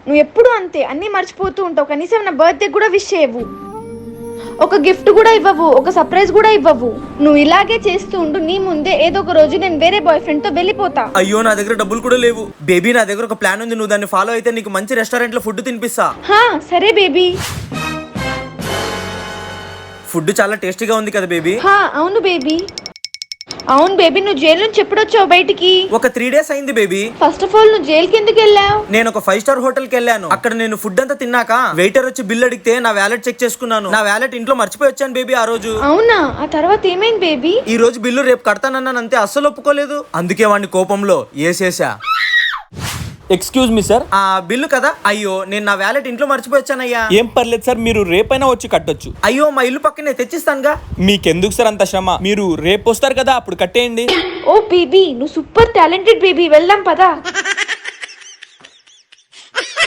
నువ్వు ఎప్పుడు అంతే, అన్నీ మర్చిపోతూ ఉంటావు. కనీసం నా బర్త్డే కూడా విష్ చేయవు, ఒక గిఫ్ట్ కూడా ఇవ్వవు, ఒక సర్ప్రైజ్ కూడా ఇవ్వవు. నువ్వు ఇలాగే చేస్తూ ఉండు. నీ ముందే ఏదో ఒక రోజు నేను వేరే బాయ్ ఫ్రెండ్ తో వెళ్ళిపోతా. అయ్యో నా దగ్గర డబ్బులు కూడా లేవు బేబీ. నా దగ్గర ఒక ప్లాన్ ఉంది, నువ్వు దాన్ని ఫాలో అయితే నీకు మంచి రెస్టారెంట్ లో ఫుడ్ తినిపిస్తా. సరే బేబీ. ఫుడ్ చాలా టేస్టీగా ఉంది కదా బేబీ? అవును బేబీ. అవును బేబీ, నువ్వు జైలు నుంచి ఎప్పుడు వచ్చావు బయటికి? ఒక 3 days అయింది బేబీ. ఫస్ట్ ఆఫ్ ఆల్ నువ్వు జైలుకి ఎందుకు వెళ్ళావు? నేను ఒక 5-star హోటల్ కి వెళ్ళాను. అక్కడ నేను ఫుడ్ అంతా తిన్నాక వెయిటర్ వచ్చి బిల్ అడిగితే నా వ్యాలెట్ చెక్ చేసుకున్నాను. నా వ్యాలెట్ ఇంట్లో మర్చిపోయి వచ్చాను బేబీ ఆ రోజు. అవునా? ఆ తర్వాత ఏమైంది బేబీ? ఈ రోజు బిల్లు రేపు కడతానన్నాను అంతే, అస్సలు ఒప్పుకోలేదు. అందుకే వాడిని కోపంలో ఏసేసా. ఎక్స్క్యూజ్ మీ సార్, ఆ బిల్లు కదా? అయ్యో నేను నా వ్యాలెట్ ఇంట్లో మర్చిపోయి వచ్చానయ్యా. ఏం పర్లేదు సార్, మీరు రేపైనా వచ్చి కట్టొచ్చు. అయ్యో మా ఇల్లు పక్కనే తెచ్చిస్తానుగా. మీకెందుకు సార్ అంత శ్రమ, మీరు రేపు వస్తారు కదా అప్పుడు కట్టేయండి. ఓ బేబీ, నువ్వు సూపర్ టాలెంటెడ్ బేబీ, వెళ్దాం పదా.